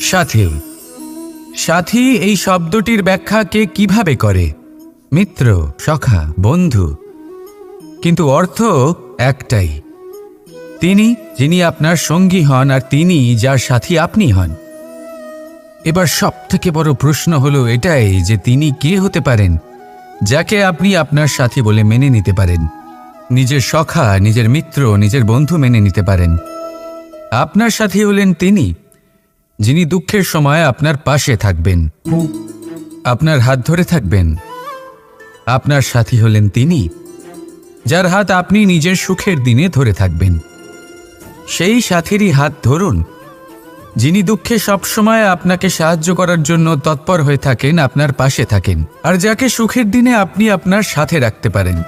সাথী। সাথী এই শব্দটির ব্যাখ্যা কে কিভাবে করে? মিত্র, সখা, বন্ধু। কিন্তু অর্থ একটাই, তিনি যিনি আপনার সঙ্গী হন আর তিনি যার সাথী আপনি হন। এবার সবথেকে বড় প্রশ্ন হলো এটাই যে তিনি কে হতে পারেন যাকে আপনি আপনার সাথী বলে মেনে নিতে পারেন, নিজের সখা, নিজের মিত্র, নিজের বন্ধু মেনে নিতে পারেন। আপনার সাথী হলেন তিনি যিনি দুঃখের সময় আপনার পাশে থাকবেন, আপনার হাত ধরে থাকবেন। আপনার সাথী হলেন তিনি যার হাত আপনি নিজের সুখের দিনে ধরে থাকবেন। সেই সাথীরই হাত ধরুন যিনি দুঃখে সবসময় আপনাকে সাহায্য করার জন্য তৎপর হয়ে থাকেন, আপনার পাশে থাকেন, আর যাকে সুখের দিনে আপনি আপনার সাথে রাখতে পারেন।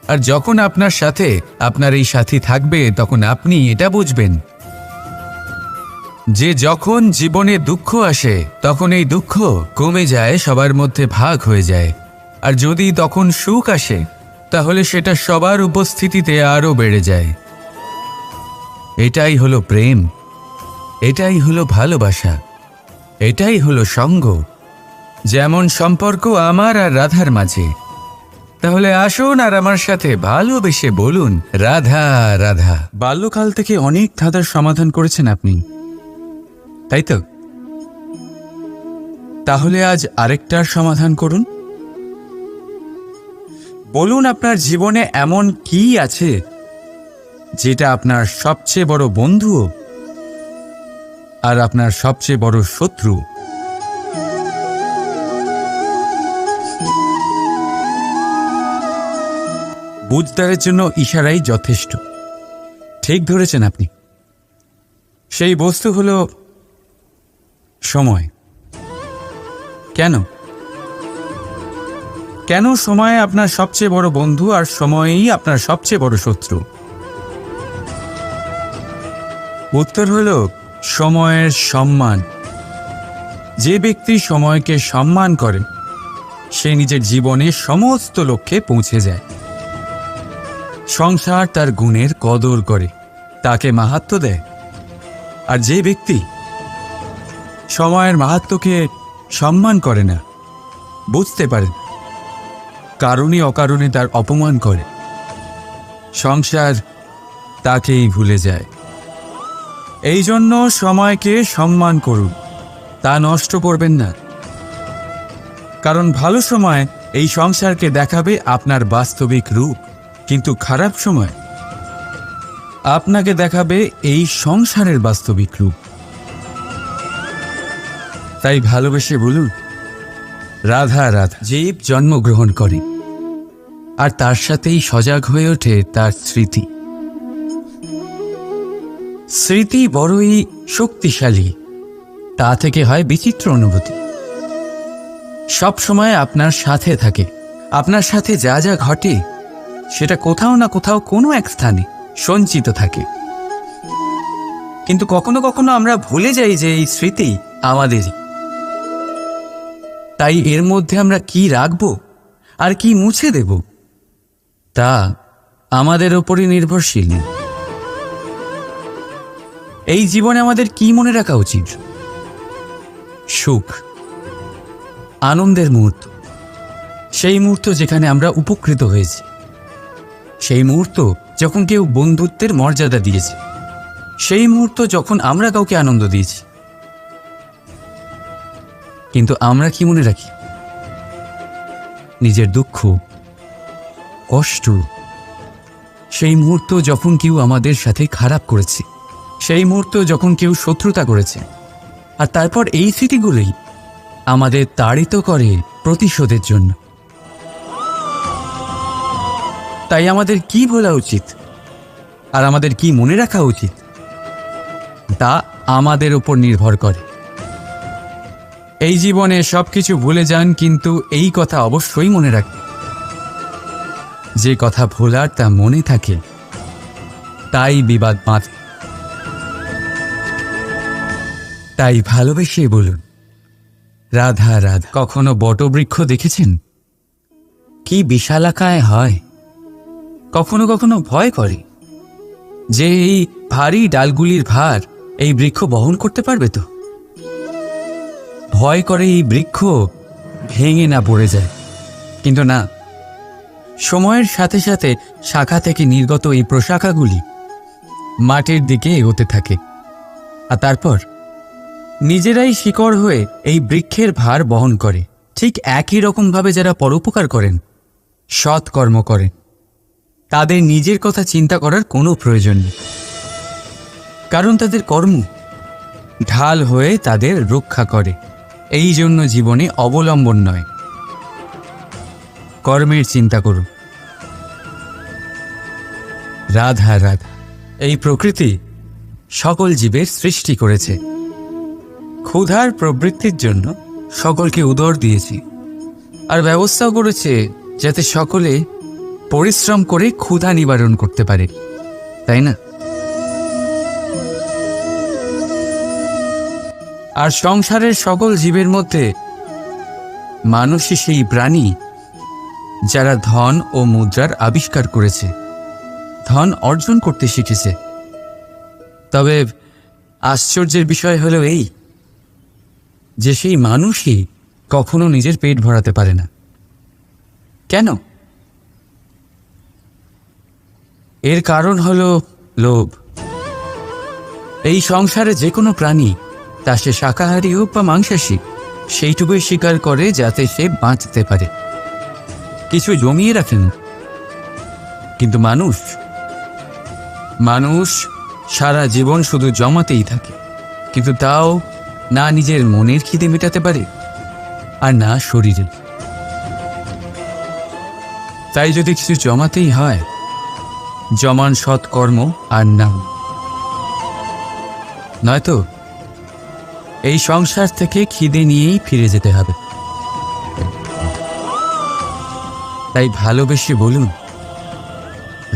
আর যখন আপনার সাথে আপনার এই সাথী থাকবে তখন আপনি এটা বুঝবেন যে যখন জীবনে দুঃখ আসে তখন এই দুঃখ কমে যায়, সবার মধ্যে ভাগ হয়ে যায়। আর যদি তখন সুখ আসে তাহলে সেটা সবার উপস্থিতিতে আরও বেড়ে যায়। এটাই হলো প্রেম, এটাই হলো ভালোবাসা, এটাই হলো সঙ্গ। যেমন সম্পর্ক আমার আর রাধার মাঝে। তাহলে আসুন আর আমার সাথে ভালোবেসে বলুন, রাধা রাধা। বাল্যকাল থেকে অনেক ধাঁধার সমাধান করেছেন আপনি, তাই তো? তাহলে আজ আরেকটার সমাধান করুন। বলুন আপনার জীবনে এমন কি আছে যেটা আপনার সবচেয়ে বড় বন্ধু আর আপনার সবচেয়ে বড় শত্রু। বুঝদারের জন্য ইশারাই যথেষ্ট। ঠিক ধরেছেন আপনি। সেই বস্তু হলো সময়। কেন কেন সময় আপনার সবচেয়ে বড় বন্ধু আর সময়ই আপনার সবচেয়ে বড় শত্রু? উত্তর হলো সময়ের সম্মান। যে ব্যক্তি সময়কে সম্মান করে সে নিজের জীবনে সমস্ত লক্ষ্যে পৌঁছে যায়। সংসার তার গুণের কদর করে, তাকে মাহাত্ম্য দেয়। আর যে ব্যক্তি সময়ের মাহাত্ম্যকে সম্মান করে না, বুঝতে পারে, কারণে অকারণে তার অপমান করে, সংসার তাকেই ভুলে যায়। এই জন্য সময়কে সম্মান করুন, তা নষ্ট করবেন না। কারণ ভালো সময় এই সংসারকে দেখাবে আপনার বাস্তবিক রূপ, কিন্তু খারাপ সময় আপনাকে দেখাবে এই সংসারের বাস্তবিক রূপ। তাই ভালোবেসে বলুন, রাধা রাধা। জীব জন্মগ্রহণ করে আর তার সাথেই সজাগ হয়ে ওঠে তার স্মৃতি। স্মৃতি বড়ই শক্তিশালী, তা থেকে হয় বিচিত্র অনুভূতি। সব সময় আপনার সাথে থাকে। আপনার সাথে যা যা ঘটে সেটা কোথাও না কোথাও কোনো এক স্থানে সঞ্চিত থাকে। কিন্তু কখনো কখনো আমরা ভুলে যাই যে এই স্মৃতি আমাদেরই। তাই এর মধ্যে আমরা কি রাখব আর কি মুছে দেব তা আমাদের ওপরই নির্ভরশীল। এই জীবনে আমাদের কি মনে রাখা উচিত? সুখ, আনন্দের মুহূর্ত, সেই মুহূর্ত যেখানে আমরা উপকৃত হয়েছি, সেই মুহূর্ত যখন কেউ বন্ধুত্বের মর্যাদা দিয়েছে, সেই মুহূর্ত যখন আমরা কাউকে আনন্দ দিয়েছি। কিন্তু আমরা কি মনে রাখি? নিজের দুঃখ, কষ্ট, সেই মুহূর্ত যখন কেউ আমাদের সাথে খারাপ করেছে, সেই মুহূর্ত যখন কেউ শত্রুতা করেছে। আর তারপর এই স্মৃতিগুলোই আমাদের তাড়িত করে প্রতিশোধের জন্য। তাই আমাদের কি বলা উচিত আর আমাদের কি মনে রাখা উচিত তা আমাদের উপর নির্ভর করে। এই জীবনে সবকিছু ভুলে যান, কিন্তু এই কথা অবশ্যই মনে রাখবেন, যে কথা ভোলার তা মনে থাকে তাই বিবাদ বাঁধে। তাই ভালোবেসে বলুন, রাধা রাধা। কখনো বটবৃক্ষ দেখেছেন? কি বিশালাকায় হয়। কখনো কখনো ভয় করে যে এই ভারী ডালগুলির ভার এই বৃক্ষ বহন করতে পারবে তো। ভয় করে এই বৃক্ষ ভেঙে না পড়ে যায়, কিন্তু না, সময়ের সাথে সাথে শাখা থেকে নির্গত এই প্রশাখাগুলি মাটির দিকে এগোতে থাকে, আর তারপর নিজেরাই শিকড় হয়ে এই বৃক্ষের ভার বহন করে। ঠিক একই রকমভাবে যারা পরোপকার করেন, সৎ কর্ম করেন, তাদের নিজের কথা চিন্তা করার কোনো প্রয়োজন নেই, কারণ তাদের কর্ম ঢাল হয়ে তাদের রক্ষা করে। এই জন্য জীবনে অবলম্বন নয়, কর্মের চিন্তা করুন। রাধা রাধা। এই প্রকৃতি সকল জীবের সৃষ্টি করেছে, ক্ষুধার প্রবৃত্তির জন্য সকলকে উদর দিয়েছি, আর ব্যবস্থাও করেছে যাতে সকলে পরিশ্রম করে ক্ষুধা নিবারণ করতে পারে, তাই না? আর সংসারের সকল জীবের মধ্যে মানুষই সেই প্রাণী যারা ধন ও মুদ্রার আবিষ্কার করেছে, ধন অর্জন করতে শিখেছে। তবে আশ্চর্যের বিষয় হলো এই যে সেই মানুষই কখনো নিজের পেট ভরাতে পারে না। কেন? এর কারণ হলো লোভ। এই সংসারে যে কোনো প্রাণী, তা সে শাকাহারী হোক বা মাংসাশী, সেইটুকুই স্বীকার করে যাতে সে বাঁচতে পারে, কিছু জমিয়ে রাখেন। কিন্তু মানুষ সারা জীবন শুধু জমাতেই থাকে, কিন্তু তাও না নিজের মনের খিদে মেটাতে পারে আর না শরীরের। তাই যদি কিছু জমাতেই হয়, জমান সৎকর্ম আর নাম, নয়তো এই সংসার থেকে খিদে নিয়েই ফিরে যেতে হবে। তাই ভালোবেসে বলুন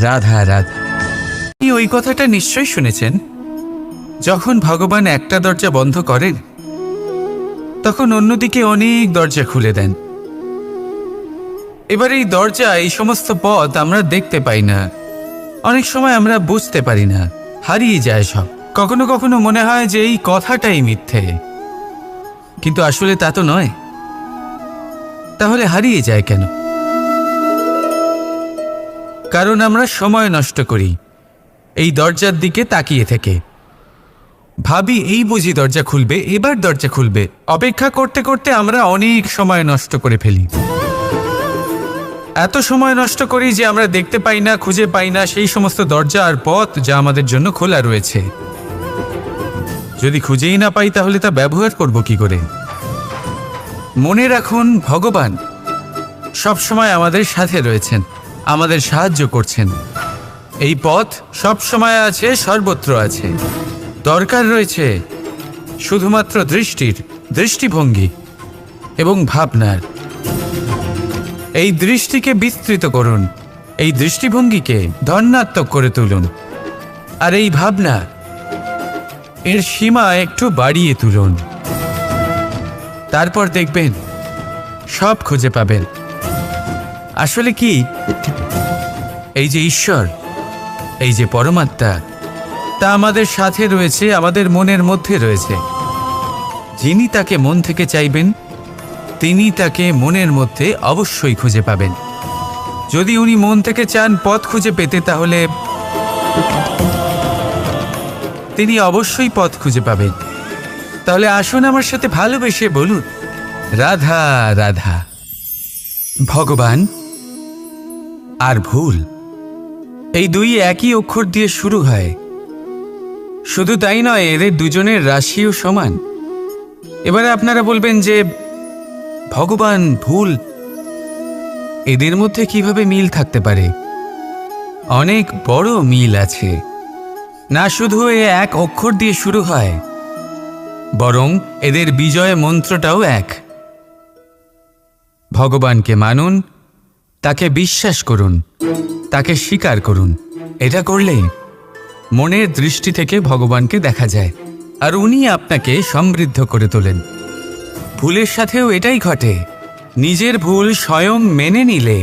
রাধা রাধা। আপনি ওই কথাটা নিশ্চয়ই শুনেছেন, যখন ভগবান একটা দরজা বন্ধ করেন তখন অন্যদিকে অনেক দরজা খুলে দেন। এবার এই দরজা, এই সমস্ত পথ আমরা দেখতে পাই না, অনেক সময় আমরা বুঝতে পারি না, হারিয়ে যায় সব। কখনো কখনো মনে হয় যে এই কথাটাই মিথ্যে, কিন্তু আসলে তা তো নয়। তাহলে হারিয়ে যায় কেন? কারণ আমরা সময় নষ্ট করি এই দরজার দিকে তাকিয়ে থেকে, ভাবি এই বুঝি দরজা খুলবে, এবার দরজা খুলবে। অপেক্ষা করতে করতে আমরা অনেক সময় নষ্ট করে ফেলি। এত সময় নষ্ট করি যে আমরা দেখতে পাই না, খুঁজে পাই না সেই সমস্ত দরজা আর পথ যা আমাদের জন্য খোলা রয়েছে। যদি খুঁজেই না পাই তাহলে তা ব্যবহার করব কি করে? মনে রাখুন, ভগবান সবসময় আমাদের সাথে রয়েছেন, আমাদের সাহায্য করছেন। এই পথ সব সময় আছে, সর্বত্র আছে। দরকার রয়েছে শুধুমাত্র দৃষ্টিভঙ্গি এবং ভাবনার। এই দৃষ্টিকে বিস্তৃত করুন, এই দৃষ্টিভঙ্গিকে ধন্যাত্মক করে তুলুন, আর এই ভাবনা এর সীমা একটু বাড়িয়ে তুলুন। তারপর দেখবেন সব খুঁজে পাবেন। আসলে কি, এই যে ঈশ্বর, এই যে পরমাত্মা, তা আমাদের সাথে রয়েছে, আমাদের মনের মধ্যে রয়েছে। যিনি তাকে মন থেকে চাইবেন, তিনি তাকে মনের মধ্যে অবশ্যই খুঁজে পাবেন। যদি উনি মন থেকে চান পথ খুঁজে পেতে, তাহলে তিনি অবশ্যই পথ খুঁজে পাবেন। তাহলে আসুন আমার সাথে ভালোবেসে বলুন রাধা রাধা। ভগবান আর ভুল, এই দুই একই অক্ষর দিয়ে শুরু হয়। শুধু তাই নয়, এদের দুজনের রাশিও সমান। এবারে আপনারা বলবেন যে ভগবান, ভুল, এদের মধ্যে কিভাবে মিল থাকতে পারে? অনেক বড় মিল আছে। না শুধু এ এক অক্ষর দিয়ে শুরু হয়, বরং এদের বিজয় মন্ত্রটাও এক। ভগবানকে মানুন, তাকে বিশ্বাস করুন, তাকে স্বীকার করুন। এটা করলে মনের দৃষ্টি থেকে ভগবানকে দেখা যায়, আর উনি আপনাকে সমৃদ্ধ করে তোলেন। ভুলের সাথেও এটাই ঘটে। নিজের ভুল স্বয়ং মেনে নিলে,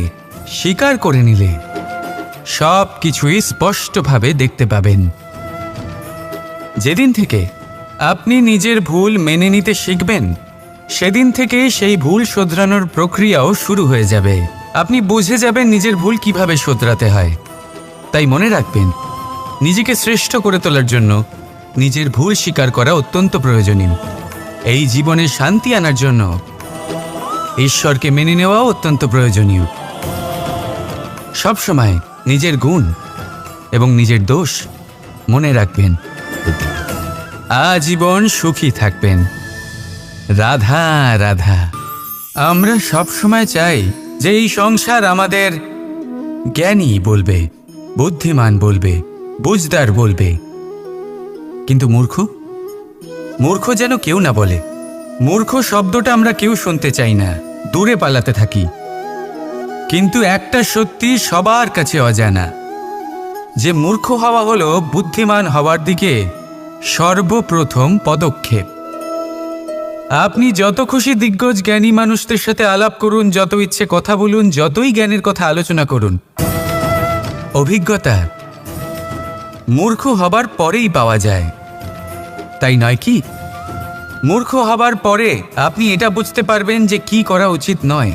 স্বীকার করে নিলে, সব কিছুই স্পষ্টভাবে দেখতে পাবেন। যেদিন থেকে আপনি নিজের ভুল মেনে নিতে শিখবেন, সেদিন থেকে সেই ভুল শোধরানোর প্রক্রিয়াও শুরু হয়ে যাবে। আপনি বুঝে যাবেন নিজের ভুল কিভাবে শোধরাতে হয়। তাই মনে রাখবেন, নিজেকে শ্রেষ্ঠ করে তোলার জন্য নিজের ভুল স্বীকার করা অত্যন্ত প্রয়োজনীয়। এই জীবনে শান্তি আনার জন্য ঈশ্বরকে মেনে নেওয়াও অত্যন্ত প্রয়োজনীয়। সবসময় নিজের গুণ এবং নিজের দোষ মনে রাখবেন। আজীবন সুখী থাকবেন। রাধা রাধা। আমরা সবসময় চাই যে এই সংসার আমাদের জ্ঞানী বলবে, বুদ্ধিমান বলবে, বুঝদার বলবে, কিন্তু মূর্খ যেন কেউ না বলে। মূর্খ শব্দটা আমরা কেউ শুনতে চাই না, দূরে পালাতে থাকি। কিন্তু একটা সত্যি সবার কাছে অজানা, যে মূর্খ হওয়া হলো বুদ্ধিমান হওয়ার দিকে সর্বপ্রথম পদক্ষেপ। আপনি যত খুশি দিগ্গজ জ্ঞানী মানুষদের সাথে আলাপ করুন, যত ইচ্ছে কথা বলুন, যতই জ্ঞানের কথা আলোচনা করুন, অভিজ্ঞতা মূর্খ হবার পরেই পাওয়া যায়, তাই নয় কি? মূর্খ হবার পরে আপনি এটা বুঝতে পারবেন যে কি করা উচিত নয়।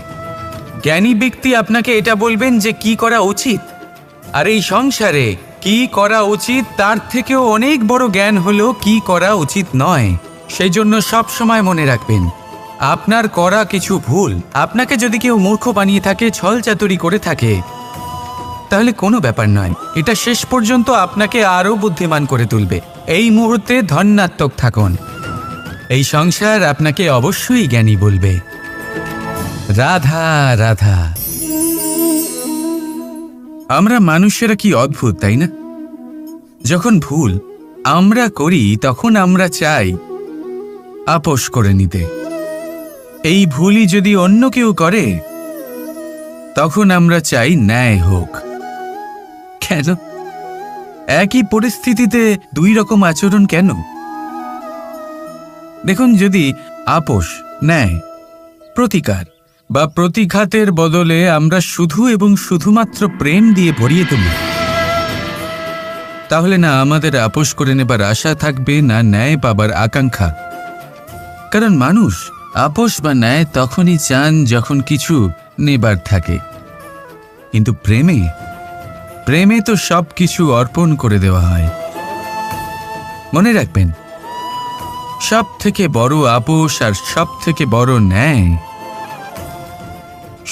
জ্ঞানী ব্যক্তি আপনাকে এটা বলবেন যে কি করা উচিত। আর এই সংসারে কি করা উচিত তার থেকেও অনেক বড় জ্ঞান হলো কি করা উচিত নয়। সেই জন্য সব সময় মনে রাখবেন, আপনার করা কিছু ভুল আপনাকে যদি কেউ মূর্খ বানিয়ে থাকে, ছল চাতুরি করে থাকে, তাহলে কোনো ব্যাপার নয়। এটা শেষ পর্যন্ত আপনাকে আরও বুদ্ধিমান করে তুলবে। এই মুহূর্তে ধন্যাত্মক থাকুন। এই সংসার আপনাকে অবশ্যই জ্ঞানী বলবে। রাধা রাধা। আমরা মানুষেরা কি অদ্ভুত, তাই না? যখন ভুল আমরা করি তখন আমরা চাই আপোষ করে নিতে। এই ভুলই যদি অন্য কেউ করে তখন আমরা চাই ন্যায় হোক। কেন? একই পরিস্থিতিতে দুই রকম আচরণ কেন? দেখুন, যদি আপোষ, ন্যায়, প্রতিকার বা প্রতিঘাতের বদলে আমরা শুধু এবং শুধুমাত্র প্রেম দিয়ে ভরিয়ে তুলি, তাহলে না আমাদের আপোষ করে নেবার আশা থাকবে, না ন্যায় পাবার আকাঙ্ক্ষা। কারণ মানুষ আপোষ বা ন্যায় তখনই চান যখন কিছু নেবার থাকে। কিন্তু প্রেমে তো সব কিছু অর্পণ করে দেওয়া হয়। মনে রাখবেন, সব থেকে বড় আপোষ আর সব থেকে বড় ন্যায়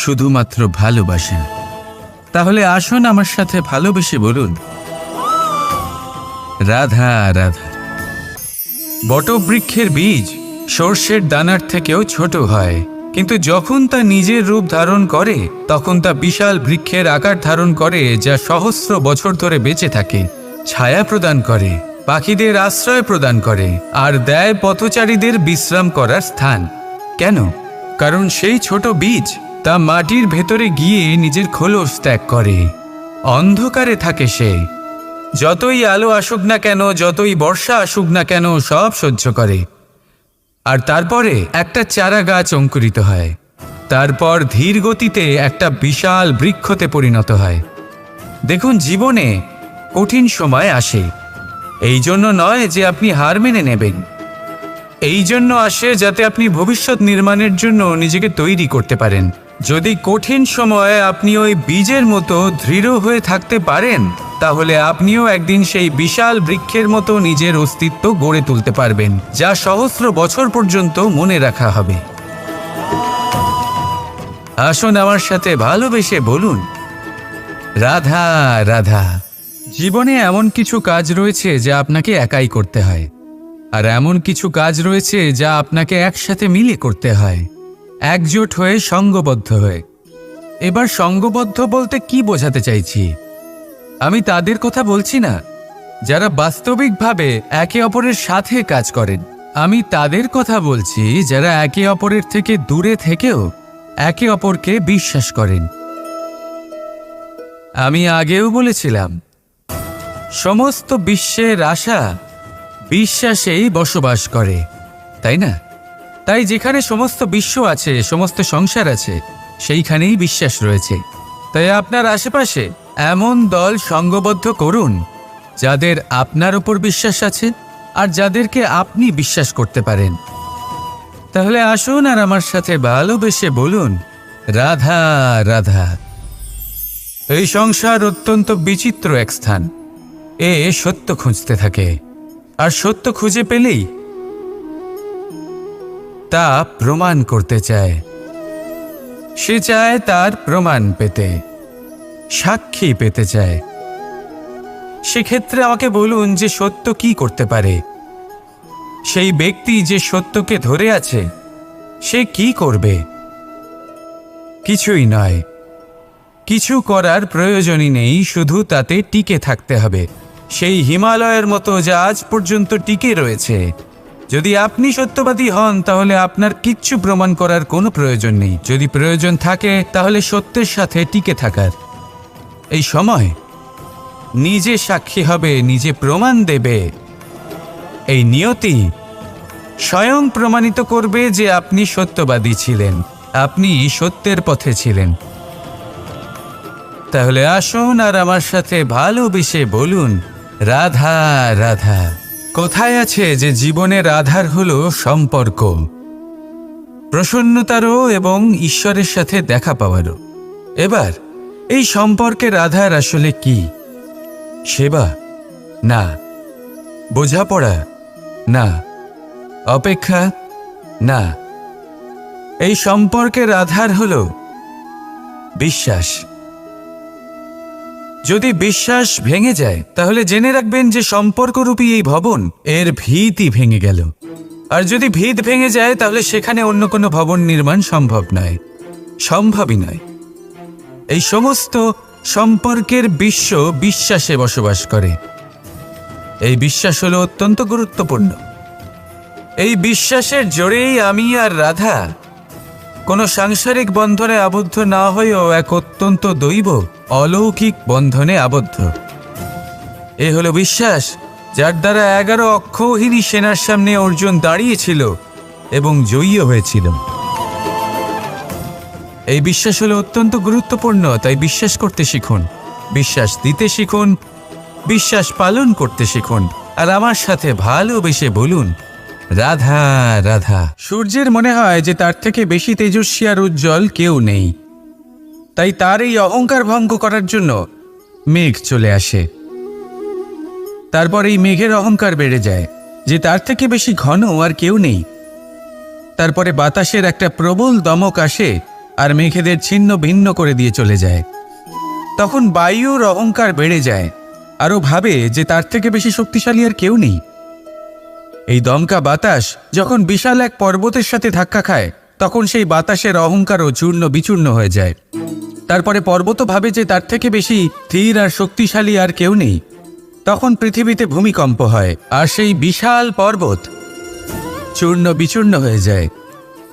শুধুমাত্র ভালোবাসা। তাহলে আসুন আমার সাথে ভালোবেসে বলুন, রাধা রাধা। বটবৃক্ষের বীজ সর্ষের দানার থেকেও ছোট হয়, কিন্তু যখন তা নিজের রূপ ধারণ করে তখন তা বিশাল বৃক্ষের আকার ধারণ করে, যা সহস্র বছর ধরে বেঁচে থাকে, ছায়া প্রদান করে, পাখিদের আশ্রয় প্রদান করে, আর দেয় পথচারীদের বিশ্রাম করার স্থান। কেন? কারণ সেই ছোট বীজ তা মাটির ভেতরে গিয়ে নিজের খোলস ত্যাগ করে। অন্ধকারে থাকে সে, যতই আলো আসুক না কেন, যতই বর্ষা আসুক না কেন, সব সহ্য করে। আর তারপরে একটা চারা গাছ অঙ্কুরিত হয়, তারপর ধীর গতিতে একটা বিশাল বৃক্ষতে পরিণত হয়। দেখুন, জীবনে কঠিন সময় আসে, এই জন্য নয় যে আপনি হার মেনে নেবেন। এই জন্য আসে যাতে আপনি ভবিষ্যৎ নির্মাণের জন্য নিজেকে তৈরি করতে পারেন। যদি কঠিন সময়ে আপনি ওই বীজের মতো দৃঢ় হয়ে থাকতে পারেন, তাহলে আপনিও একদিন সেই বিশাল বৃক্ষের মতো নিজের অস্তিত্ব গড়ে তুলতে পারবেন, যা সহস্র বছর পর্যন্ত মনে রাখা হবে। আসুন আমার সাথে ভালোবেসে বলুন, রাধা রাধা। জীবনে এমন কিছু কাজ রয়েছে যা আপনাকে একাই করতে হয়, আর এমন কিছু কাজ রয়েছে যা আপনাকে একসাথে মিলে করতে হয়, একজোট হয়ে, সঙ্গবদ্ধ হয়ে। এবার সঙ্গবদ্ধ বলতে কি বোঝাতে চাইছি? আমি তাদের কথা বলছি না যারা বাস্তবিকভাবে একে অপরের সাথে কাজ করেন। আমি তাদের কথা বলছি যারা একে অপরের থেকে দূরে থেকেও একে অপরকে বিশ্বাস করেন। আমি আগেও বলেছিলাম, সমস্ত বিশ্বের আশা বিশ্বাসেই বসবাস করে, তাই না? তাই যেখানে সমস্ত বিশ্ব আছে, সমস্ত সংসার আছে, সেইখানেই বিশ্বাস রয়েছে। তাই আপনার আশেপাশে এমন দল সঙ্গবদ্ধ করুন যাদের আপনার উপর বিশ্বাস আছে আর যাদেরকে আপনি বিশ্বাস করতে পারেন। তাহলে আসুন আর আমার সাথে ভালোবেসে বলুন, রাধা রাধা। এই সংসার অত্যন্ত বিচিত্র এক স্থান। এ সত্য খুঁজতে থাকে, আর সত্য খুঁজে পেলেই তা প্রমাণ করতে চায়। সে চায় তার প্রমাণ পেতে, সাক্ষী পেতে চায়। সেক্ষেত্রে আমাকে বলুন যে সত্য কি করতে পারে? সেই ব্যক্তি যে সত্যকে ধরে আছে সে কি করবে? কিছুই নয়, কিছু করার প্রয়োজনই নেই, শুধু তাতে টিকে থাকতে হবে, সেই হিমালয়ের মতো যা আজ পর্যন্ত টিকে রয়েছে। যদি আপনি সত্যবাদী হন তাহলে আপনার কিচ্ছু প্রমাণ করার কোনো প্রয়োজন নেই। যদি প্রয়োজন থাকে তাহলে সত্যের সাথে টিকে থাকার। এই সময় নিজে সাক্ষী হবে, নিজে প্রমাণ দেবে। এই নিয়তি স্বয়ং প্রমাণিত করবে যে আপনি সত্যবাদী ছিলেন, আপনি সত্যের পথে ছিলেন। তাহলে আসুন আর আমার সাথে ভালোবেসে বলুন, রাধা রাধা। কোথায় আছে যে জীবনের আধার হলো সম্পর্ক, প্রসন্নতারও এবং ঈশ্বরের সাথে দেখা পাওয়ারও। এবার এই সম্পর্কের আধার আসলে কি? সেবা? না। বোঝাপড়া? না। অপেক্ষা? না। এই সম্পর্কের আধার হলো বিশ্বাস। যদি বিশ্বাস ভেঙে যায় তাহলে জেনে রাখবেন যে সম্পর্করূপী এই ভবন এর ভিতই ভেঙে গেল। আর যদি ভিত ভেঙে যায় তাহলে সেখানে অন্য কোনো ভবন নির্মাণ সম্ভব নয়, সম্ভবই নয়। এই সমস্ত সম্পর্কের বিশ্ব বিশ্বাসে বসবাস করে। এই বিশ্বাস হলো অত্যন্ত গুরুত্বপূর্ণ। এই বিশ্বাসের জোরেই আমি আর রাধা কোনো সাংসারিক বন্ধনে আবদ্ধ না হয়েও এক অত্যন্ত দৈব অলৌকিক বন্ধনে আবদ্ধ। এ হলো বিশ্বাস যার দ্বারা 11 অক্ষৌহিনী সেনার সামনে অর্জুন দাঁড়িয়েছিল এবং জয়ী হয়েছিল। এই বিশ্বাস হলো অত্যন্ত গুরুত্বপূর্ণ, তাই বিশ্বাস করতে শিখুন, বিশ্বাস দিতে শিখুন, বিশ্বাস পালন করতে শিখুন। আর আমার সাথে ভালোবেসে বলুন, রাধা রাধা। সূর্যের মনে হয় যে তার থেকে বেশি তেজস্বী আর উজ্জ্বল কেউ নেই, তাই তার এই অহংকার ভঙ্গ করার জন্য মেঘ চলে আসে। তারপর এই মেঘের অহংকার বেড়ে যায় যে তার থেকে বেশি ঘন আর কেউ নেই। তারপরে বাতাসের একটা প্রবল দমক আসে আর মেঘেদের ছিন্ন ভিন্ন করে দিয়ে চলে যায়। তখন বায়ুর অহংকার বেড়ে যায়, আরও ভাবে যে তার থেকে বেশি শক্তিশালী আর কেউ নেই। এই দমকা বাতাস যখন বিশাল এক পর্বতের সাথে ধাক্কা খায় তখন সেই বাতাসের অহংকারও চূর্ণ বিচূর্ণ হয়ে যায়। তারপরে পর্বত ভাবে যে তার থেকে বেশি স্থির আর শক্তিশালী আর কেউ নেই। তখন পৃথিবীতে ভূমিকম্প হয় আর সেই বিশাল পর্বত চূর্ণ বিচূর্ণ হয়ে যায়,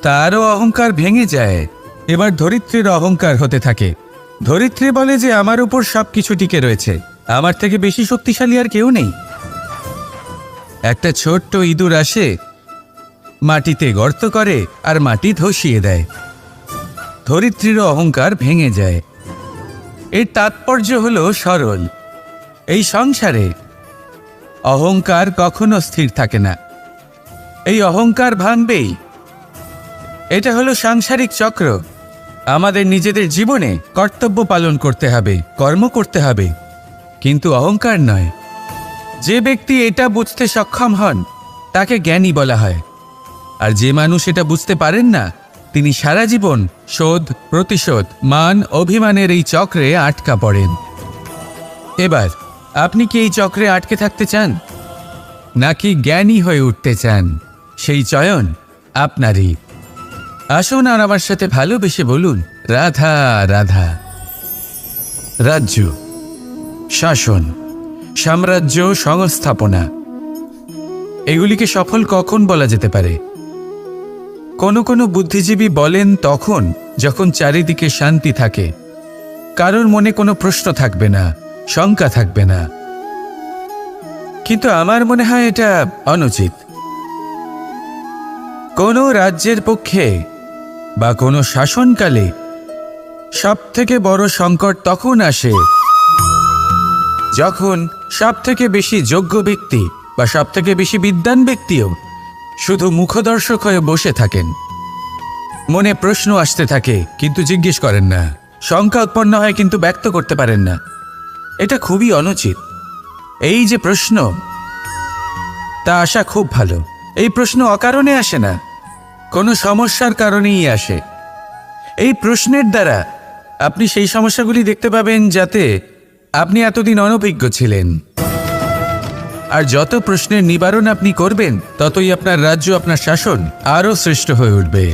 তারও অহংকার ভেঙে যায়। এবার ধরিত্রীর অহংকার হতে থাকে। ধরিত্রী বলে যে আমার উপর সব কিছু টিকে রয়েছে, আমার থেকে বেশি শক্তিশালী আর কেউ নেই। একটা ছোট্ট ইঁদুর আসে, মাটিতে গর্ত করে আর মাটি ধসিয়ে দেয়। ধরিত্রীর অহংকার ভেঙে যায়। এর তাৎপর্য হলো সরল, এই সংসারে অহংকার কখনো স্থির থাকে না, এই অহংকার ভাঙবেই। এটা হলো সাংসারিক চক্র। আমাদের নিজেদের জীবনে কর্তব্য পালন করতে হবে, কর্ম করতে হবে, কিন্তু অহংকার নয়। যে ব্যক্তি এটা বুঝতে সক্ষম হন তাকে জ্ঞানী বলা হয়। আর যে মানুষ এটা বুঝতে পারেন না তিনি সারা জীবন শোধ প্রতিশোধ মান অভিমানের এই চক্রে আটকা পড়েন। এবার আপনি কি এই চক্রে আটকে থাকতে চান নাকি জ্ঞানী হয়ে উঠতে চান? সেই চয়ন আপনারই। আসুন আর আমার সাথে ভালোবেসে বলুন, রাধা রাধা। রাজ্য, শাসন, সাম্রাজ্য, সংস্থাপনা, এগুলিকে সফল কখন বলা যেতে পারে? কোনো বুদ্ধিজীবী বলেন তখন যখন চারিদিকে শান্তি থাকে, কারোর মনে কোনো প্রশ্ন থাকবে না, শঙ্কা থাকবে না। কিন্তু আমার মনে হয় এটা অনুচিত। কোনো রাজ্যের পক্ষে বা কোনো শাসনকালে সবথেকে বড় সংকট তখন আসে যখন সবথেকে বেশি যোগ্য ব্যক্তি বা সবথেকে বেশি বিদ্বান ব্যক্তিও শুধু মুখদর্শক হয়ে বসে থাকেন, মনে প্রশ্ন আসতে থাকে কিন্তু জিজ্ঞেস করেন না, শঙ্কা উৎপন্ন হয় কিন্তু ব্যক্ত করতে পারেন না। এটা খুবই অনুচিত। এই যে প্রশ্ন, তা আসা খুব ভালো। এই প্রশ্ন অকারণে আসে না, কোনো সমস্যার কারণেই আসে। এই প্রশ্নের দ্বারা আপনি সেই সমস্যাগুলি দেখতে পাবেন যাতে আপনি এতদিন অনভিজ্ঞ ছিলেন। আর যত প্রশ্নের নিবারণ আপনি করবেন, ততই আপনার রাজ্য, আপনার শাসন আরও শ্রেষ্ঠ হয়ে উঠবে।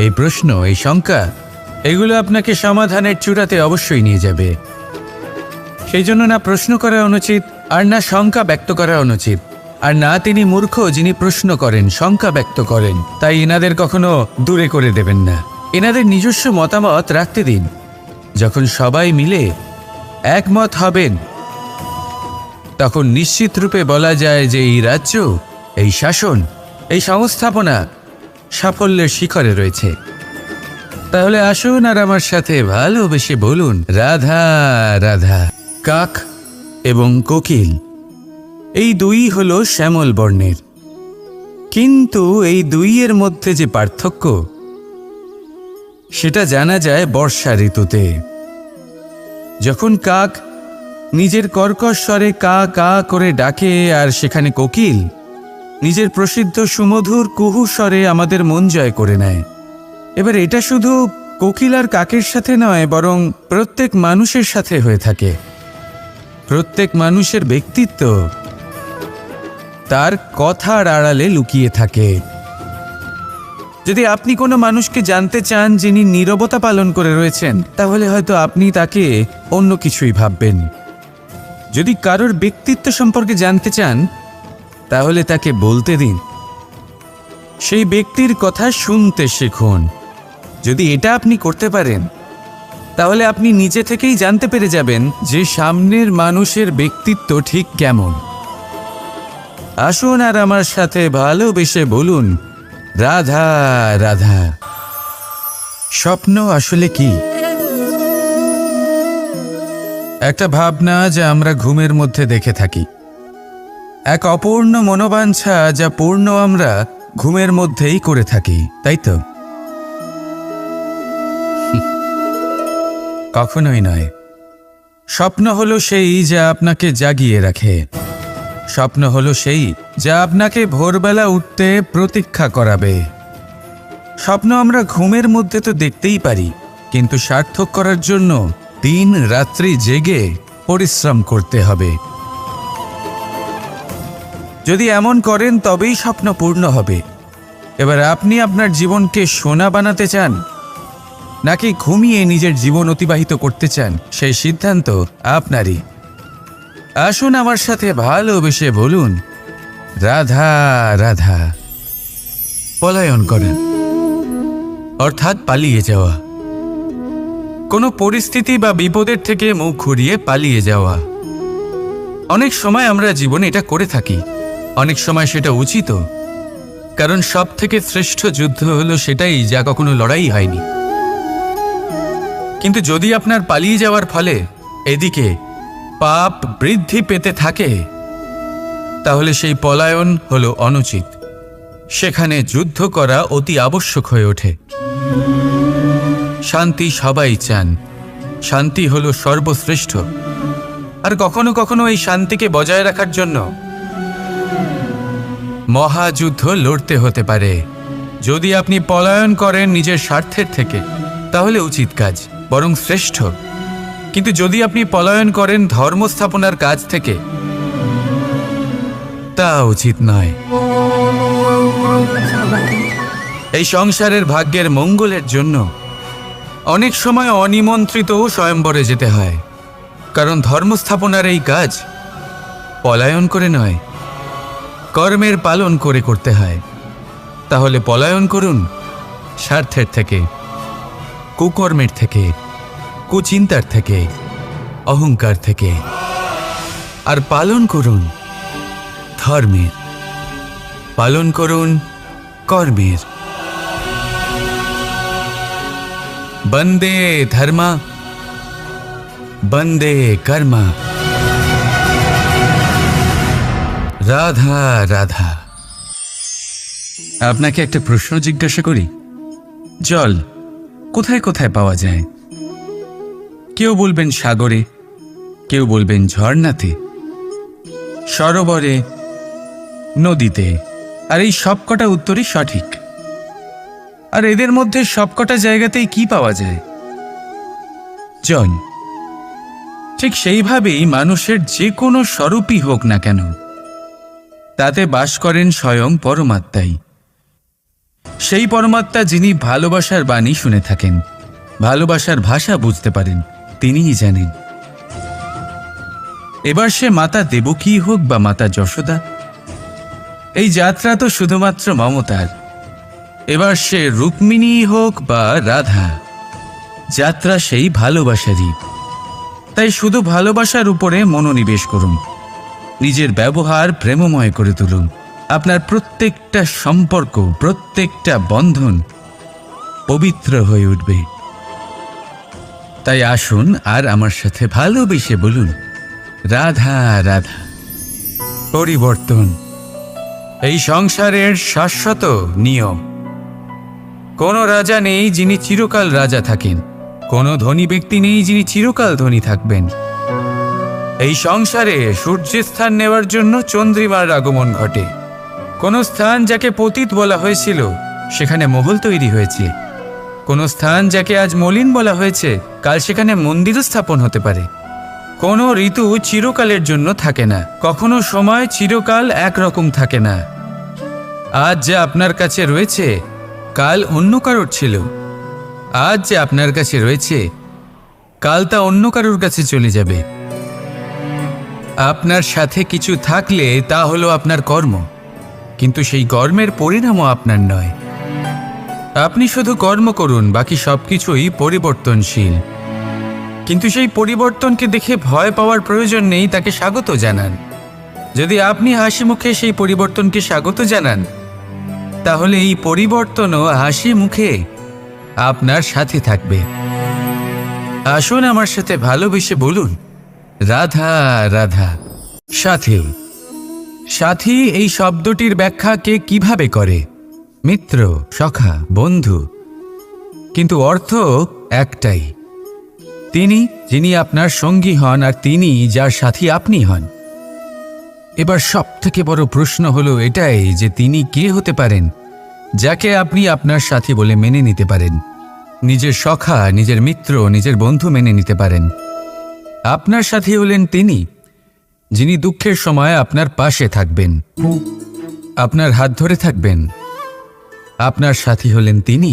এই প্রশ্ন, এই শঙ্কা, এগুলো আপনাকে সমাধানের চূড়াতে অবশ্যই নিয়ে যাবে। সেই জন্য না প্রশ্ন করা অনুচিত, আর না শঙ্কা ব্যক্ত করা অনুচিত, আর না তিনি মূর্খ যিনি প্রশ্ন করেন, শঙ্কা ব্যক্ত করেন। তাই এনাদের কখনো দূরে করে দেবেন না, এনাদের নিজস্ব মতামত রাখতে দিন। যখন সবাই মিলে একমত হবেন, তখন নিশ্চিত রূপে বলা যায় যে এই রাজ্য, এই শাসন, এই সংস্থাপনা সাফল্যের শিখরে রয়েছে। তাহলে আসুন আর আমার সাথে ভালোবেসে বলুন, রাধা রাধা। কাক এবং কোকিল, এই দুই হলো শ্যামল বর্ণের, কিন্তু এই দুইয়ের মধ্যে যে পার্থক্য, সেটা জানা যায় বর্ষা ঋতুতে। যখন কাক নিজের কর্কশ স্বরে কা কা করে ডাকে, আর সেখানে কোকিল নিজের প্রসিদ্ধ সুমধুর কুহু স্বরে আমাদের মন জয় করে নেয়। এবার এটা শুধু কোকিল আর কাকের সাথে নয়, বরং প্রত্যেক মানুষের সাথে হয়ে থাকে। প্রত্যেক মানুষের ব্যক্তিত্ব তার কথার আড়ালে লুকিয়ে থাকে। যদি আপনি কোনো মানুষকে জানতে চান যিনি নীরবতা পালন করে রয়েছেন, তাহলে হয়তো আপনি তাকে অন্য কিছুই ভাববেন। যদি কারোর ব্যক্তিত্ব সম্পর্কে জানতে চান, তাহলে তাকে বলতে দিন, সেই ব্যক্তির কথা শুনতে শিখুন। যদি এটা আপনি করতে পারেন, তাহলে আপনি নিজে থেকেই জানতে পেরে যাবেন যে সামনের মানুষের ব্যক্তিত্ব ঠিক কেমন। আসুন আর আমার সাথে ভালোবেসে বলুন, রাধা রাধা। স্বপ্ন আসলে কি? একটা ভাবনা যা আমরা ঘুমের মধ্যে দেখে থাকি, এক অপূর্ণ মনোবাঞ্ছা যা পূর্ণ আমরা ঘুমের মধ্যেই করে থাকি, তাই তো? কখনোই নয়। স্বপ্ন হলো সেই যা আপনাকে জাগিয়ে রাখে। স্বপ্ন হলো সেই যা আপনাকে ভোরবেলা উঠতে প্রতীক্ষা করাবে। স্বপ্ন আমরা ঘুমের মধ্যে তো দেখতেই পারি, কিন্তু সার্থক করার জন্য দিন রাত্রি জেগে পরিশ্রম করতে হবে। যদি এমন করেন, তবেই স্বপ্ন পূর্ণ হবে। এবার আপনি আপনার জীবনকে সোনা বানাতে চান, নাকি ঘুমিয়ে নিজের জীবন অতিবাহিত করতে চান, সেই সিদ্ধান্ত আপনারই। আসুন আমার সাথে ভালোবেসে বলুন, রাধা রাধা। পলায়ন করেন, অর্থাৎ পালিয়ে যাওয়া। কোনো পরিস্থিতি বা বিপদের থেকে মুখ ঘুরিয়ে পালিয়ে যাওয়া। অনেক সময় আমরা জীবনে এটা করে থাকি, অনেক সময় সেটা উচিত, কারণ সব থেকে শ্রেষ্ঠ যুদ্ধ হলো সেটাই যা কখনো লড়াই হয়নি। কিন্তু যদি আপনার পালিয়ে যাওয়ার ফলে এদিকে পাপ বৃদ্ধি পেতে থাকে, তাহলে সেই পলায়ন হলো অনুচিত। সেখানে যুদ্ধ করা অতি আবশ্যক হয়ে ওঠে। শান্তি সবাই চান, শান্তি হলো সর্বশ্রেষ্ঠ। আর কখনো কখনো এই শান্তিকে বজায় রাখার জন্য মহাযুদ্ধ লড়তে হতে পারে। যদি আপনি পলায়ন করেন নিজের স্বার্থের থেকে, তাহলে উচিত কাজ, বরং শ্রেষ্ঠ। কিন্তু যদি আপনি পলায়ন করেন ধর্ম স্থাপনার কাজ থেকে, তা উচিত নয়। এই সংসারের ভাগ্যের মঙ্গলের জন্য অনেক সময় অনিমন্ত্রিত স্বয়ম্বরে যেতে হয়, কারণ ধর্ম স্থাপনার এই কাজ পলায়ন করে নয়, কর্মের পালন করে করতে হয়। তাহলে পলায়ন করুন স্বার্থের থেকে, কুকর্মের থেকে, কুচিন্তার থেকে, অহংকার থেকে, আর পালন করুন ধর্মের, পালন করুন কর্মের। বন্দে ধর্মা, বন্দে কর্মা। রাধা রাধা। আপনাকে একটা প্রশ্ন জিজ্ঞাসা করি, জল কোথায় কোথায় পাওয়া যায়? কেউ বলবেন সাগরে, কেউ বলবেন ঝর্ণাতে, সরোবরে, নদীতে। আর এই সবকটা উত্তরই সঠিক। আর এদের মধ্যে সবকটা জায়গাতেই কি পাওয়া যায়? জল। ঠিক সেইভাবেই মানুষের যে কোনো স্বরূপই হোক না কেন, তাতে বাস করেন স্বয়ং পরমাত্মাই। সেই পরমাত্মা যিনি ভালোবাসার বাণী শুনে থাকেন, ভালোবাসার ভাষা বুঝতে পারেন, তিনিই জানেন। এবার সে মাতা দেবকী হোক বা মাতা যশোদা, এই যাত্রা তো শুধুমাত্র মমতার। এবার সে রুক্মিণী হোক বা রাধা, যাত্রা সেই ভালোবাসারই। তাই শুধু ভালোবাসার উপরে মনোনিবেশ করুন, নিজের ব্যবহার প্রেমময় করে তুলুন। আপনার প্রত্যেকটা সম্পর্ক, প্রত্যেকটা বন্ধন পবিত্র হয়ে উঠবে। তাই আসুন আর আমার সাথে ভালোবেসে বলুন, রাধা রাধা। পরিবর্তন এই সংসারের শাশ্বত নিয়ম। কোনো রাজা নেই যিনি চিরকাল রাজা থাকেন, কোনো ধনী ব্যক্তি নেই যিনি চিরকাল ধনী থাকবেন। এই সংসারে সূর্যের স্থান নেওয়ার জন্য চন্দ্রিমার আগমন ঘটে। কোন স্থান যাকে পতিত বলা হয়েছিল সেখানে মহল তৈরি হয়েছে। কোন স্থান যাকে আজ মলিন বলা হয়েছে কাল সেখানে মন্দির স্থাপন হতে পারে। কোনো ঋতু চিরকালের জন্য থাকে না, কখনো সময় চিরকাল একরকম থাকে না। আজ যে আপনার কাছে রয়েছে কাল অন্য কারোর ছিল, আজ যে আপনার কাছে রয়েছে কাল তা অন্য কারোর কাছে চলে যাবে। আপনার সাথে কিছু থাকলে তা হলো আপনার কর্ম, কিন্তু সেই কর্মের পরিণামও আপনার নয়। আপনি শুধু কর্ম করুন, বাকি সবকিছুই পরিবর্তনশীল। কিন্তু সেই পরিবর্তনকে দেখে ভয় পাওয়ার প্রয়োজন নেই, তাকে স্বাগত জানান। যদি আপনি হাসি মুখে সেই পরিবর্তনকে স্বাগত জানান, তাহলে এই পরিবর্তনও হাসি মুখে আপনার সাথে থাকবে। আসুন আমার সাথে ভালোবেসে বলুন, রাধা রাধা। সাথী। সাথী এই শব্দটির ব্যাখ্যা কে কিভাবে করে? মিত্র, সখা, বন্ধু। কিন্তু অর্থ একটাই। তিনি যিনি আপনার সঙ্গী হন আর তিনি যার সাথী আপনি হন। এবার সব থেকে বড় প্রশ্ন হলো এটাই যে তিনি কে হতে পারেন যাকে আপনি আপনার সাথী বলে মেনে নিতে পারেন, নিজের সখা, নিজের মিত্র, নিজের বন্ধু মেনে নিতে পারেন। আপনার সাথী হলেন তিনি যিনি দুঃখের সময় আপনার পাশে থাকবেন, আপনার হাত ধরে থাকবেন। আপনার সাথী হলেন তিনি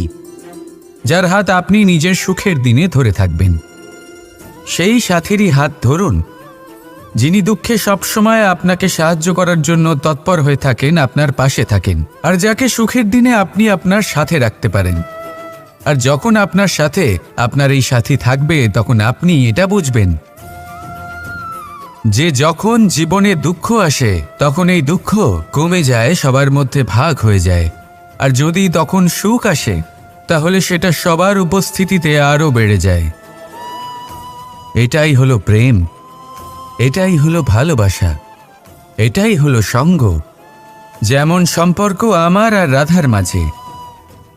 যার হাত আপনি নিজের সুখের দিনে ধরে থাকবেন। সেই সাথীরই হাত ধরুন যিনি দুঃখে সবসময় আপনাকে সাহায্য করার জন্য তৎপর হয়ে থাকেন, আপনার পাশে থাকেন, আর যাকে সুখের দিনে আপনি আপনার সাথে রাখতে পারেন। আর যখন আপনার সাথে আপনার এই সাথী থাকবে তখন আপনি এটা বুঝবেন যে যখন জীবনে দুঃখ আসে তখন এই দুঃখ কমে যায়, সবার মধ্যে ভাগ হয়ে যায়। আর যদি তখন সুখ আসে তাহলে সেটা সবার উপস্থিতিতে আরও বেড়ে যায়। এটাই হলো প্রেম, এটাই হলো ভালোবাসা, এটাই হলো সঙ্গ। যেমন সম্পর্ক আমার আর রাধার মাঝে।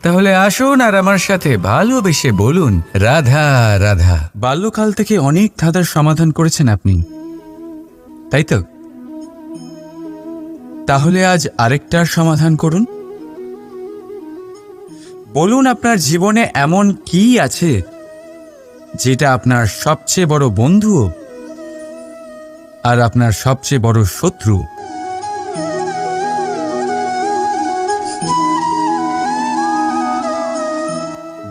তাহলে আসুন আর আমার সাথে ভালোবেসে বলুন, রাধা রাধা। বাল্যকাল থেকে অনেক ধাঁধার সমাধান করেছেন আপনি, তাই তো? তাহলে আজ আরেকটার সমাধান করুন। বলুন আপনার জীবনে এমন কি আছে যেটা আপনার সবচেয়ে বড় বন্ধু আর আপনার সবচেয়ে বড় শত্রু।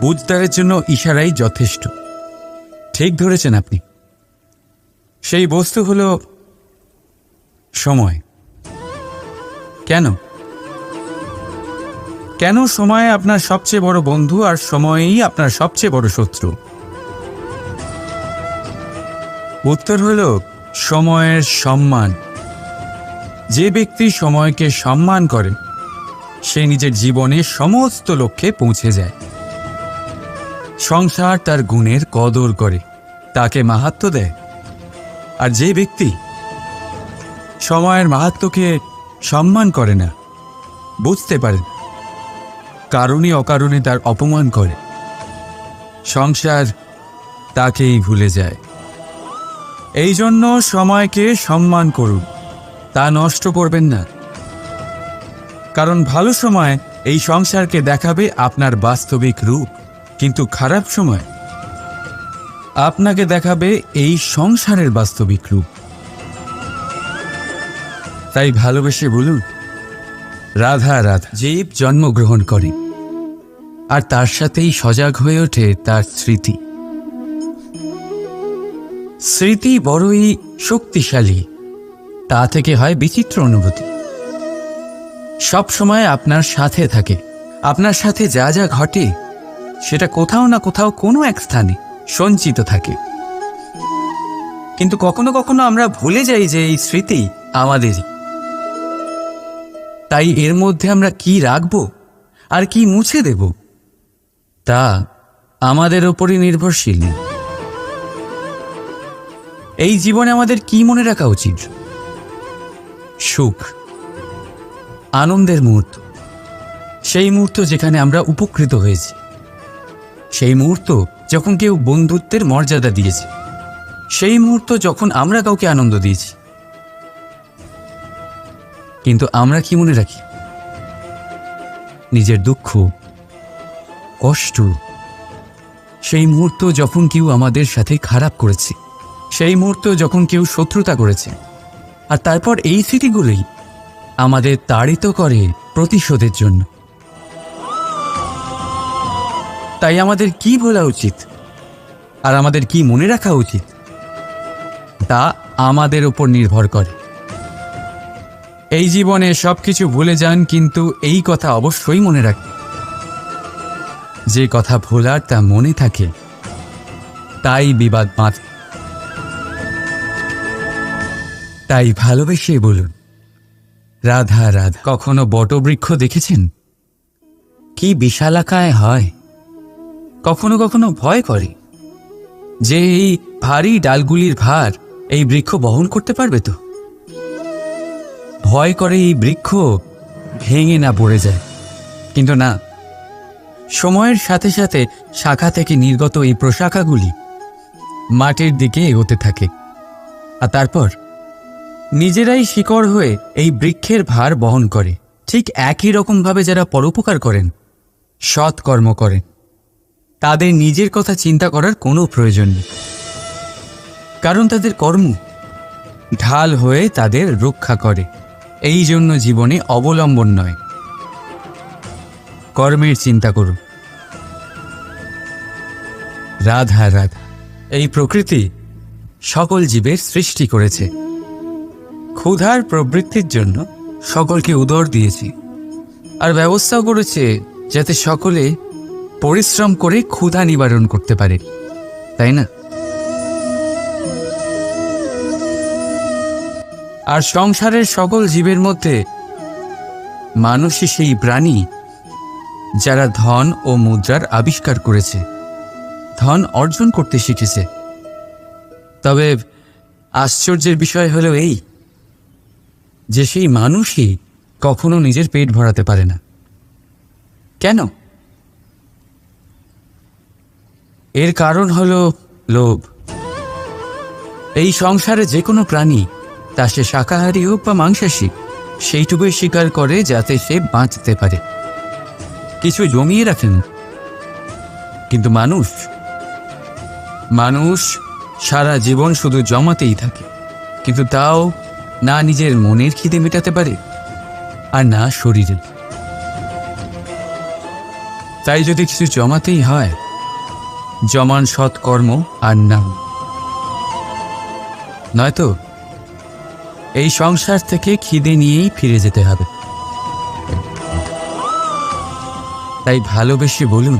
বুঝদারের জন্য ইশারাই যথেষ্ট। ঠিক ধরেছেন আপনি। সেই বস্তু হলো সময়। কেন কেন সময় আপনার সবচেয়ে বড় বন্ধু আর সময়ই আপনার সবচেয়ে বড় শত্রু? উত্তর হলো সময়ের সম্মান। যে ব্যক্তি সময়কে সম্মান করে সে নিজের জীবনে সমস্ত লক্ষ্যে পৌঁছে যায়। সংসার তার গুণের কদর করে, তাকে মাহাত্ম্য দেয়। আর যে ব্যক্তি সময়ের মাহাত্ম্যকে সম্মান করে না, বুঝতে পারে কারণে অকারণে তার অপমান করে, সংসার তাকেই ভুলে যায়। এই জন্য সময়কে সম্মান করুন, তা নষ্ট করবেন না। কারণ ভালো সময় এই সংসারকে দেখাবে আপনার বাস্তবিক রূপ, কিন্তু খারাপ সময় আপনাকে দেখাবে এই সংসারের বাস্তবিক রূপ। তাই ভালোবেসে বলুন, রাধা রাধা। জীব জন্মগ্রহণ করে, আর তার সাথেই সজাগ হয়ে ওঠে তার স্মৃতি। স্মৃতি বড়ই শক্তিশালী, তা থেকে হয় বিচিত্র অনুভূতি। সব সময় আপনার সাথে থাকে, আপনার সাথে যা যা ঘটে সেটা কোথাও না কোথাও কোনো এক স্থানে সঞ্চিত থাকে। কিন্তু কখনো কখনো আমরা ভুলে যাই যে এই স্মৃতি আমাদেরই। তাই এর মধ্যে আমরা কি রাখবো আর কি মুছে দেব তা আমাদের ওপরই নির্ভরশীল। এই জীবনে আমাদের কি মনে রাখা উচিত? সুখ, আনন্দের মুহূর্ত, সেই মুহূর্ত যেখানে আমরা উপকৃত হয়েছি, সেই মুহূর্ত যখন কেউ বন্ধুত্বের মর্যাদা দিয়েছে, সেই মুহূর্ত যখন আমরা কাউকে আনন্দ দিয়েছি। কিন্তু আমরা কি মনে রাখি? নিজের দুঃখ, কষ্ট, সেই মুহূর্ত যখন কেউ আমাদের সাথে খারাপ করেছে, সেই মুহূর্ত যখন কেউ শত্রুতা করেছে। আর তারপর এই স্মৃতিগুলোই আমাদের তাড়িত করে প্রতিশোধের জন্য। তাই আমাদের কি বলা উচিত আর আমাদের কি মনে রাখা উচিত তা আমাদের উপর নির্ভর করে। এই জীবনে সবকিছু ভুলে যান, কিন্তু এই কথা অবশ্যই মনে রাখবেন, যে কথা ভোলার তা মনে থাকে তাই বিবাদ বাঁধে। তাই ভালোবেসে বলুন, রাধা রাধা। কখনো বটবৃক্ষ দেখেছেন? কি বিশালাকায় হয়। কখনো কখনো ভয় করে যে এই ভারী ডালগুলির ভার এই বৃক্ষ বহন করতে পারবে তো। ভয় করে এই বৃক্ষ ভেঙে না পড়ে যায়। কিন্তু না, সময়ের সাথে সাথে শাখা থেকে নির্গত এই প্রশাখাগুলি মাটির দিকে এগোতে থাকে, আর তারপর নিজেরাই শিকড় হয়ে এই বৃক্ষের ভার বহন করে। ঠিক একই রকমভাবে যারা পরোপকার করেন, সৎ কর্ম করেন, তাদের নিজের কথা চিন্তা করার কোনো প্রয়োজন নেই, কারণ তাদের কর্ম ঢাল হয়ে তাদের রক্ষা করে। এই জন্য জীবনে অবলম্বন নয়, কর্মের চিন্তা করুন। রাধা রাধা। এই প্রকৃতি সকল জীবের সৃষ্টি করেছে, ক্ষুধার প্রবৃত্তির জন্য সকলকে উদর দিয়েছে, আর ব্যবস্থাও করেছে যাতে সকলে পরিশ্রম করে ক্ষুধা নিবারণ করতে পারে, তাই না? আর সংসারের সকল জীবের মধ্যে মানুষই সেই প্রাণী যারা ধন ও মুদ্রার আবিষ্কার করেছে, ধন অর্জন করতে শিখেছে। তবে আশ্চর্যের বিষয় হলো এই যে সেই মানুষই কখনো নিজের পেট ভরাতে পারে না। কেন? এর কারণ হলো লোভ। এই সংসারে যে কোনো প্রাণী, তা সে শাকাহারী হোক বা মাংসাশী, সেইটুকুই স্বীকার করে যাতে সে বাঁচতে পারে, কিছু জমিয়ে রাখেন। কিন্তু মানুষ সারা জীবন শুধু জমাতেই থাকে, কিন্তু তাও না নিজের মনের খিদে মেটাতে পারে আর না শরীরের। তাই যদি কিছু জমাতেই হয়, জমান সৎকর্ম আর নাম, নয়তো এই সংসার থেকে খিদে নিয়েই ফিরে যেতে হবে। তাই ভালোবেসে বলুন,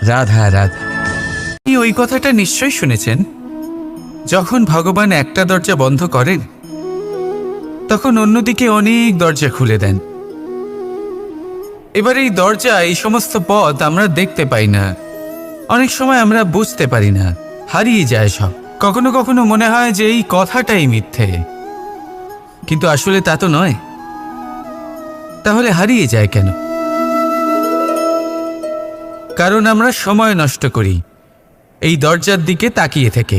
রাধা রাধা। আপনি ওই কথাটা নিশ্চয়ই শুনেছেন, যখন ভগবান একটা দরজা বন্ধ করেন তখন অন্যদিকে অনেক দরজা খুলে দেন। এবার এই দরজা, এই সমস্ত পথ আমরা দেখতে পাই না, অনেক সময় আমরা বুঝতে পারি না, হারিয়ে যায় সব। কখনো কখনো মনে হয় যে এই কথাটাই মিথ্যে, কিন্তু আসলে তা তো নয়। তাহলে হারিয়ে যায় কেন? কারণ আমরা সময় নষ্ট করি এই দরজার দিকে তাকিয়ে থেকে।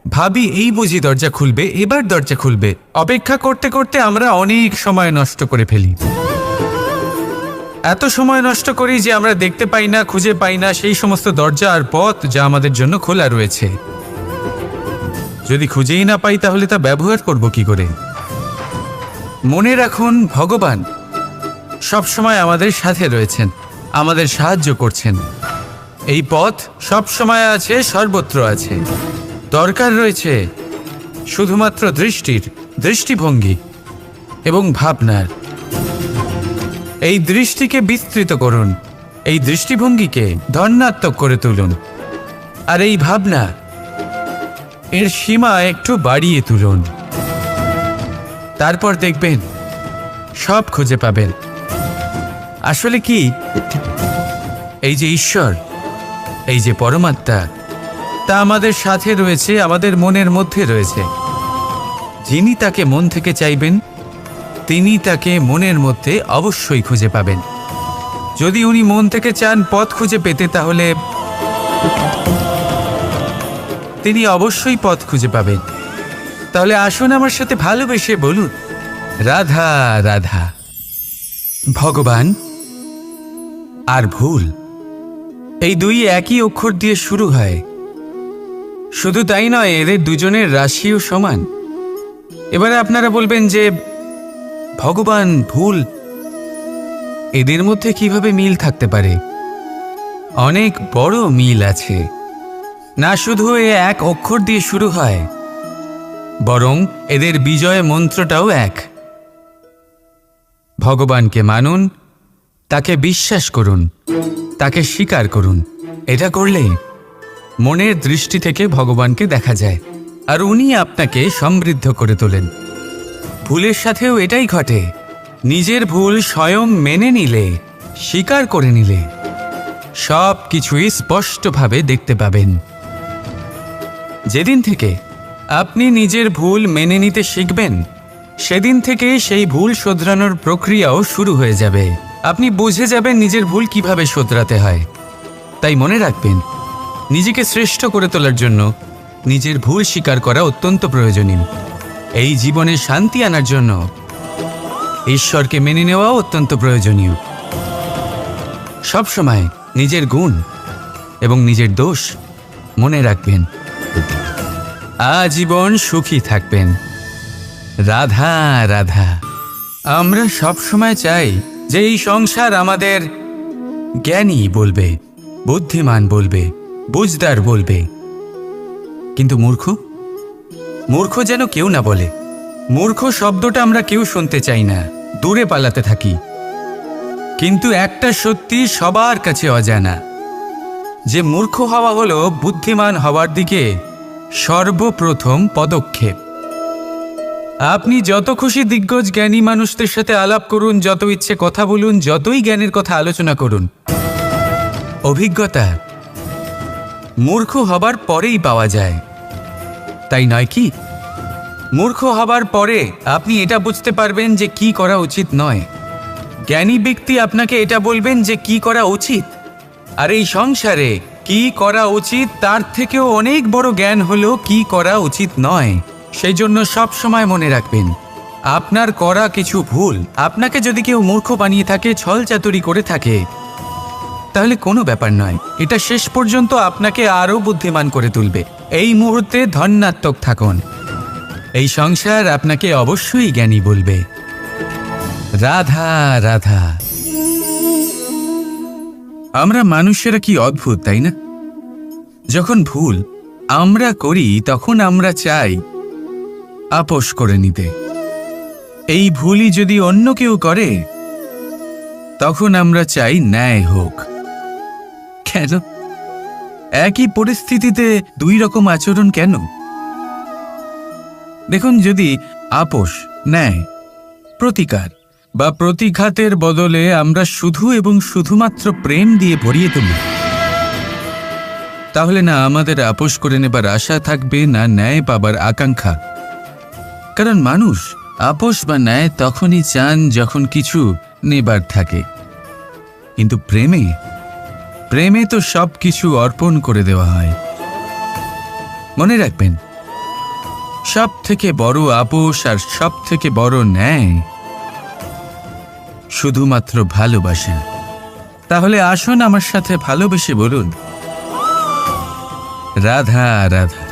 ভাবি এই বুঝি দরজা খুলবে, এবার দরজা খুলবে। অপেক্ষা করতে করতে আমরা অনেক সময় নষ্ট করে ফেলি। এত সময় নষ্ট করি যে আমরা দেখতে পাই না, খুঁজে পাই না সেই সমস্ত দরজা আর পথ যা আমাদের জন্য খোলা রয়েছে। যদি খুঁজেই না পাই তাহলে তা ব্যবহার করব কি করে? মনে রাখুন, ভগবান সবসময় আমাদের সাথে রয়েছেন, আমাদের সাহায্য করছেন। এই পথ সব সময় আছে, সর্বত্র আছে। দরকার রয়েছে শুধুমাত্র দৃষ্টির, দৃষ্টিভঙ্গি এবং ভাবনার। এই দৃষ্টিকে বিস্তৃত করুন, এই দৃষ্টিভঙ্গিকে ধনাত্মক করে তুলুন, আর এই ভাবনা এর সীমা একটু বাড়িয়ে তুলুন। তারপর দেখবেন সব খুঁজে পাবেন। আসলে কি, এই যে ঈশ্বর, এই যে পরমাত্মা, তা আমাদের সাথে রয়েছে, আমাদের মনের মধ্যে রয়েছে। যিনি তাকে মন থেকে চাইবেন তিনি তাকে মনের মধ্যে অবশ্যই খুঁজে পাবেন। যদি উনি মন থেকে চান পথ খুঁজে পেতে, তাহলে তিনি অবশ্যই পথ খুঁজে পাবেন। তাহলে আসুন আমার সাথে ভালোবেসে বলুন, রাধা রাধা। ভগবান আর ভুল, এই দুই একই অক্ষর দিয়ে শুরু হয়। শুধু তাই নয়, এদের দুজনের রাশিও সমান। এবারে আপনারা বলবেন যে ভগবান, ভুল, এদের মধ্যে কিভাবে মিল থাকতে পারে? অনেক বড় মিল আছে। না শুধু এ এক অক্ষর দিয়ে শুরু হয়, বরং এদের বিজয় মন্ত্রটাও এক। ভগবানকে মানুন, তাকে বিশ্বাস করুন, তাকে স্বীকার করুন। এটা করলে মনের দৃষ্টি থেকে ভগবানকে দেখা যায়, আর উনি আপনাকে সমৃদ্ধ করে তোলেন। ভুলের সাথেও এটাই ঘটে। নিজের ভুল স্বয়ং মেনে নিলে, স্বীকার করে নিলে, সব কিছুই স্পষ্টভাবে দেখতে পাবেন। যেদিন থেকে আপনি নিজের ভুল মেনে নিতে শিখবেন, সেদিন থেকে সেই ভুল শোধরানোর প্রক্রিয়াও শুরু হয়ে যাবে। আপনি বুঝে যাবেন নিজের ভুল কিভাবে শোধরাতে হয়। তাই মনে রাখবেন, নিজেকে শ্রেষ্ঠ করে তোলার জন্য নিজের ভুল স্বীকার করা অত্যন্ত প্রয়োজনীয়। এই জীবনে শান্তি আনার জন্য ঈশ্বরকে মেনে নেওয়াও অত্যন্ত প্রয়োজনীয়। সবসময় নিজের গুণ এবং নিজের দোষ মনে রাখবেন। আজীবন সুখী থাকবেন। রাধা রাধা। আমরা সবসময় চাই যে এই সংসার আমাদের জ্ঞানী বলবে, বুদ্ধিমান বলবে, বুঝদার বলবে। কিন্তু মূর্খ যেন কেউ না বলে। মূর্খ শব্দটা আমরা কেউ শুনতে চাই না, দূরে পালাতে থাকি। কিন্তু একটা সত্যি সবার কাছে অজানা, যে মূর্খ হওয়া হলো বুদ্ধিমান হওয়ার দিকে সর্বপ্রথম পদক্ষেপ। আপনি যত খুশি দিগ্গজ জ্ঞানী মানুষদের সাথে আলাপ করুন, যত ইচ্ছে কথা বলুন, যতই জ্ঞানের কথা আলোচনা করুন, অভিজ্ঞতা মূর্খ হবার পরেই পাওয়া যায়, তাই নয় কি? মূর্খ হবার পরে আপনি এটা বুঝতে পারবেন যে কি করা উচিত নয়। জ্ঞানী ব্যক্তি আপনাকে এটা বলবেন যে কি করা উচিত। আর এই সংসারে কি করা উচিত তার থেকেও অনেক বড় জ্ঞান হলো কি করা উচিত নয়। সেই জন্য সব সময় মনে রাখবেন, আপনার করা কিছু ভুল আপনাকে যদি কেউ মূর্খ বানিয়ে থাকে, ছল চাতুরি করে থাকে, তাহলে কোনো ব্যাপার নয়। এটা শেষ পর্যন্ত আপনাকে আরও বুদ্ধিমান করে তুলবে। এই মুহূর্তে ধনাত্মক থাকুন। এই সংসার আপনাকে অবশ্যই জ্ঞানী বলবে। রাধা রাধা। আমরা মানুষেরা কি অদ্ভুত, তাই না? যখন ভুল আমরা করি তখন আমরা চাই আপোষ করে নিতে। এই ভুলই যদি অন্য কেউ করে তখন আমরা চাই ন্যায় হোক। কেন? একই পরিস্থিতিতে দুই রকম আচরণ কেন? দেখুন, যদি আপোষ, ন্যায়, প্রতিকার বা প্রতিঘাতের বদলে আমরা শুধু এবং শুধুমাত্র প্রেম দিয়ে ভরিয়ে তুলি, তাহলে না আমাদের আপোষ করে নেবার আশা থাকবে, না ন্যায় পাবার আকাঙ্ক্ষা। কারণ মানুষ আপোষ বা ন্যায় তখনই চান যখন কিছু নেবার থাকে। কিন্তু প্রেমে প্রেমে তো সব কিছু অর্পণ করে দেওয়া হয়। মনে রাখবেন, সব থেকে বড় আপোষ আর সব থেকে বড় ন্যায় শুধুমাত্র ভালোবাসা। তাহলে আসুন আমার সাথে ভালোবেসে বলুন, রাধা রাধা।